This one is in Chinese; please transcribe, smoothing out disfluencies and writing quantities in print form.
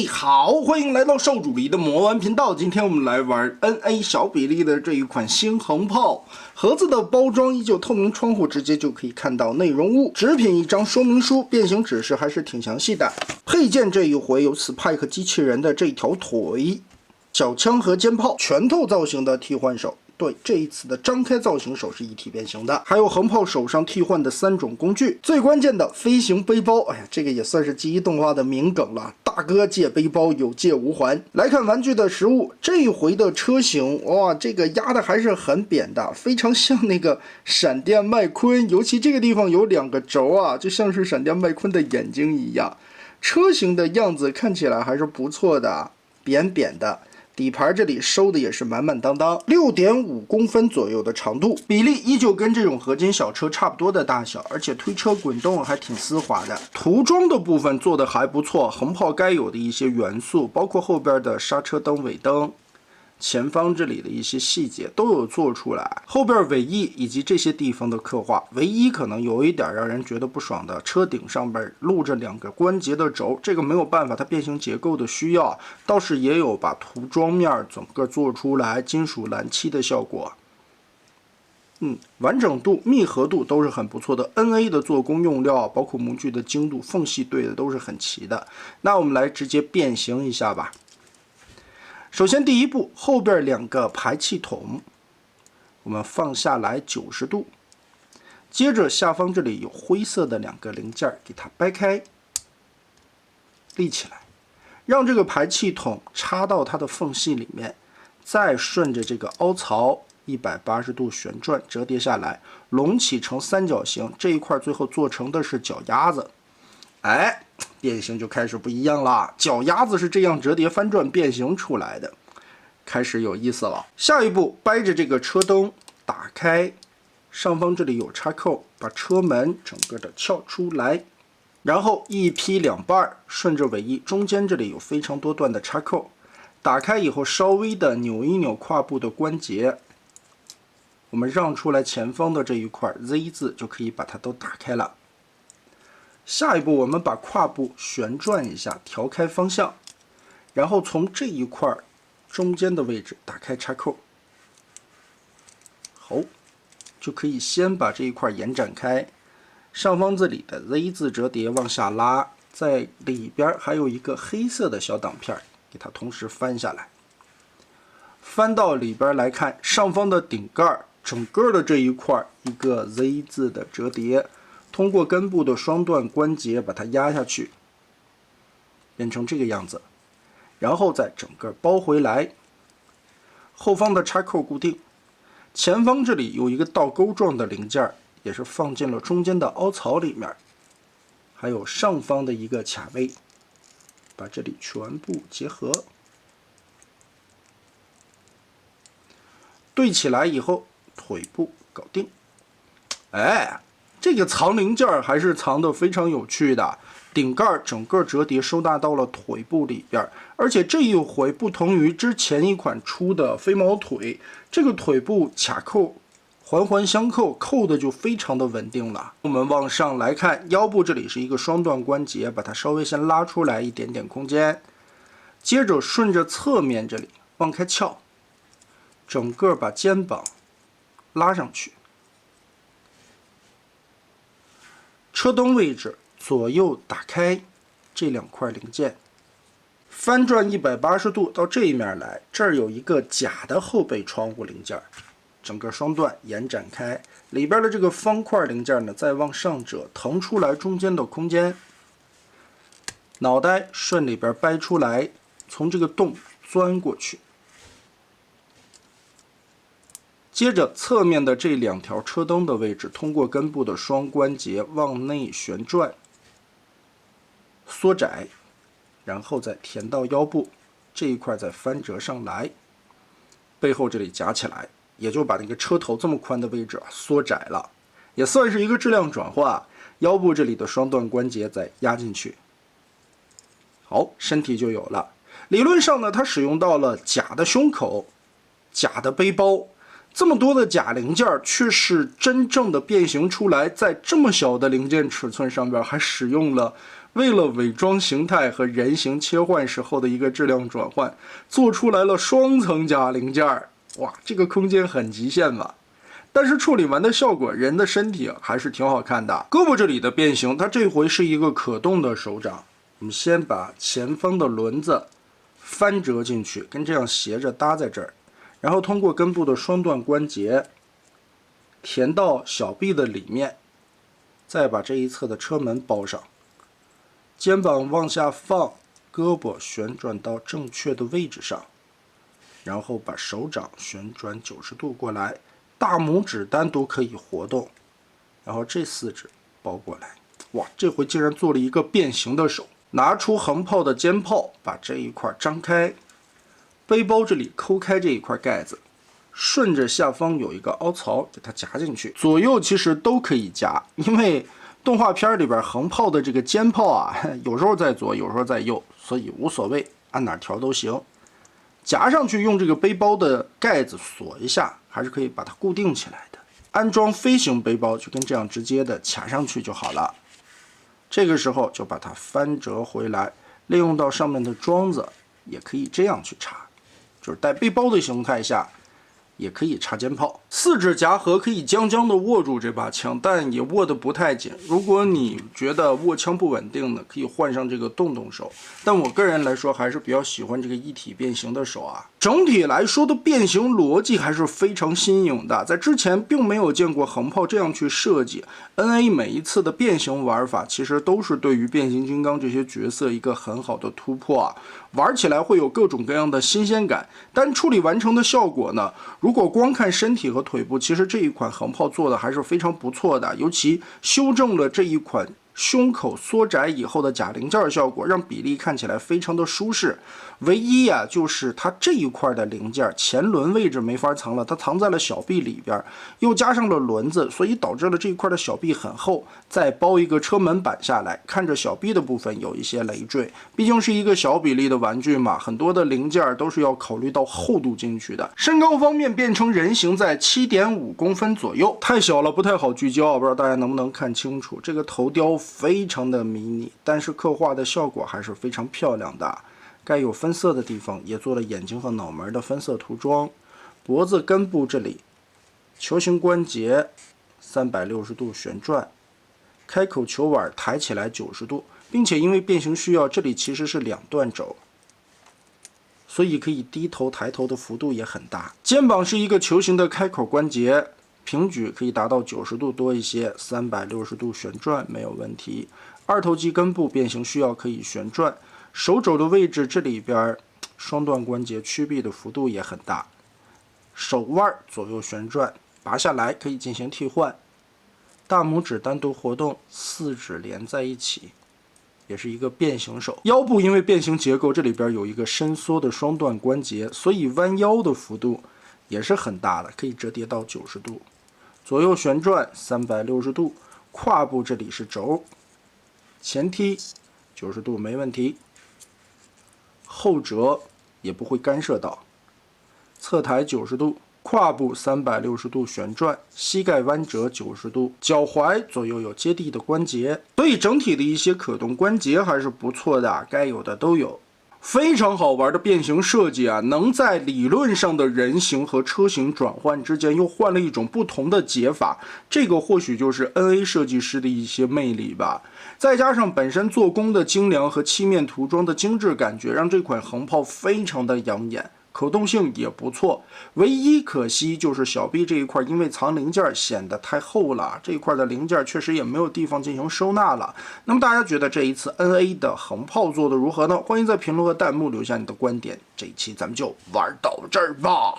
好，歡迎來到少主離的魔玩頻道。今天我們來玩 NA 小比例的這一款新橫炮。盒子的包裝依舊透明窗戶，直接就可以看到內容物。紙品一張說明書，變形指示還是挺詳細的。配件這一回有 Spike 機器人的這條腿、小槍和肩炮，拳頭造型的替換手。對，這一次的張開造型手是一體變形的，還有橫炮手上替換的3種工具。最關鍵的飛行背包，哎呀，这個也算是记憶動畫的名梗了。大哥借背包，有借無還。來看玩具的實物，這一回的車型，哇，這個壓的還是很扁的，非常像那個閃電麥昆，尤其這個地方有2個軸啊，就像是閃電麥昆的眼睛一樣。車型的樣子看起來還是不錯的，扁扁的。底盤這裡收的也是滿滿當當，6.5公分左右的長度，比例依舊跟這種合金小車差不多的大小，而且推車滾動還挺絲滑的。塗裝的部分做的還不錯，橫炮該有的一些元素，包括後邊的剎車燈、尾燈。前方這裡的一些細節都有做出來，後邊尾翼以及這些地方的刻畫，唯一可能有一點讓人覺得不爽的，車頂上邊露着2個關節的軸，這個沒有辦法，它變形結構的需要，倒是也有把塗裝面整個做出來金屬蓝漆的效果。完整度、密合度都是很不錯的。NA 的做工用料，包括模具的精度、缝隙对的都是很齐的。那我们来直接变形一下吧。首先第一步，後邊2個排氣筒，我們放下來90度。接着下方這裡有灰色的2個零件，給它掰開，立起來，讓這個排氣筒插到它的縫隙裡面，再順着這個凹槽180度旋轉折疊下來，隆起成3角形。這一塊最後做成的是腳丫子。哎，變形就開始不一樣了，腳丫子是這樣折疊翻轉變形出來的，開始有意思了。下一步，掰着這個車燈打開，上方這裡有插扣，把車門整個的撬出來，然後一劈2半，順着尾翼，中間這裡有非常多段的插扣，打開以後稍微的扭一扭胯部的關節，我們讓出來前方的這一塊 Z 字就可以把它都打開了。下一步，我們把胯部旋轉一下，調開方向，然後從這一塊中間的位置打開插扣，好，就可以先把這一塊延展開。上方這裡的 Z 字折疊往下拉，在裡邊還有一個黑色的小擋片，給它同時翻下來。翻到裡邊來看，上方的頂蓋整個的這一塊一個 Z 字的折疊。通過根部的雙段關節把它壓下去，變成這個樣子，然後再整個包回來。後方的插扣固定，前方這裡有一個倒鈎狀的零件，也是放進了中間的凹槽裡面，還有上方的一個卡位，把這裡全部結合，對起來以後，腿部搞定。哎。這個藏零件還是藏得非常有趣的，頂蓋整個折疊收納到了腿部裡邊，而且這一回不同於之前一款出的飛毛腿，這個腿部卡扣環環相扣，扣的就非常的穩定了。我們往上來看，腰部這裡是一個雙段關節，把它稍微先拉出來一點點空間，接着順着側面這裡往開翹，整個把肩膀拉上去。車燈位置左右打開這2塊零件，翻轉180度到這一面來，這兒有一個假的後備窗戶零件，整個雙段延展開，裡邊的這個方塊零件呢再往上折，騰出來中間的空間，腦袋順裡邊掰出來，從這個洞鑽過去。接着側面的這2條車燈的位置，通過根部的雙關節往內旋轉、縮窄，然後再填到腰部這一塊，再翻折上來，背後這裡夾起來，也就把那個車頭這麼寬的位置縮窄了，也算是一個質量轉化。腰部這裡的雙段關節再壓進去，好，身體就有了。理論上呢，它使用到了假的胸口、假的背包。這麼多的假零件，卻是真正的變形出來，在這麼小的零件尺寸上邊，還使用了為了偽裝形態和人形切換時候的一個質量轉換，做出來了雙層假零件兒。哇，這個空間很極限吧？但是處理完的效果，人的身體还是挺好看的。胳膊這裡的變形，它這回是一個可動的手掌。我们先把前方的輪子翻折進去，跟這樣斜着搭在這兒，然後通過根部的雙段關節填到小臂的裡面，再把這一側的車門包上。肩膀往下放，胳膊旋轉到正確的位置上，然後把手掌旋轉90度過來，大拇指單獨可以活動，然後這4指包過來。哇，這回竟然做了一個變形的手。拿出橫炮的肩炮，把這一塊張開，背包這裡摳開這一塊蓋子，順着下方有一個凹槽，給它夾進去。左右其實都可以夾，因為動畫片裡邊橫炮的這個肩炮啊，有時候在左，有時候在右，所以無所謂，按哪調都行。夾上去用這個背包的蓋子鎖一下，還是可以把它固定起來的。安裝飛行背包就跟這樣直接的卡上去就好了。這個時候就把它翻折回來，利用到上面的樁子，也可以這樣去插，就是帶背包的形態下，也可以插肩炮。4指夾合可以將将的握住這把槍，但也握得不太緊。如果你覺得握槍不穩定呢，可以換上這個動手。但我個人來說，還是比較喜歡這個一體變形的手啊。整體來說的變形邏輯還是非常新穎的，在之前並沒有見過橫炮這樣去設計。NA 每一次的变形玩法，其實都是對於變形金剛這些角色一個很好的突破啊，玩起來會有各種各樣的新鮮感。但處理完成的效果呢，如果光看身體和腿部，其實這一款橫炮做的還是非常不錯的，尤其修正了這一款胸口縮窄以後的假零件效果，讓比例看起來非常的舒適。唯一啊，就是它這一塊的零件前輪位置沒法藏了，它藏在了小臂裡邊，又加上了輪子，所以導致了這一塊的小臂很厚。再包一個車門板下來，看着小臂的部分有一些累贅。畢竟是一個小比例的玩具嘛，很多的零件都是要考慮到厚度進去的。身高方面变成人形在7.5公分左右，太小了不太好聚焦，不知道大家能不能看清楚。这個頭雕非常的迷你，但是刻畫的效果還是非常漂亮的。該有分色的地方也做了眼睛和腦門的分色塗裝，脖子根部這裡球形關節360度旋轉，開口球碗抬起來90度，並且因為變形需要，這裡其實是2段軸，所以可以低頭抬頭的幅度也很大。肩膀是一個球形的開口關節，平舉可以達到90度多一些，360度旋轉沒有問題。二頭肌根部变形需要可以旋轉。手肘的位置這裡邊雙段關節曲臂的幅度也很大，手腕左右旋轉，拔下來可以進行替換，大拇指單獨活動，4指連在一起，也是一個變形手。腰部因為變形結構，這裡邊有一個伸縮的雙段關節，所以彎腰的幅度也是很大的，可以折疊到90度，左右旋轉360度，胯部這裡是軸，前踢90度沒問題。後折也不會干涉到，側抬90度，胯部360度旋轉，膝蓋彎折90度，腳踝左右有接地的關節，所以整體的一些可動關節還是不錯的，該有的都有。非常好玩的變形設計啊，能在理論上的人形和車形轉換之間又換了一種不同的解法，這個或許就是 NA 設計師的一些魅力吧。再加上本身做工的精良和漆面塗裝的精緻感覺，讓這款橫炮非常的養眼，可動性也不錯。唯一可惜就是小臂這一塊因為藏零件顯得太厚了，這一塊的零件確實也沒有地方進行收納了。那麼大家覺得這一次 NA 的橫炮做的如何呢？歡迎在評論和彈幕留下你的觀點。這一期咱們就玩到這兒吧。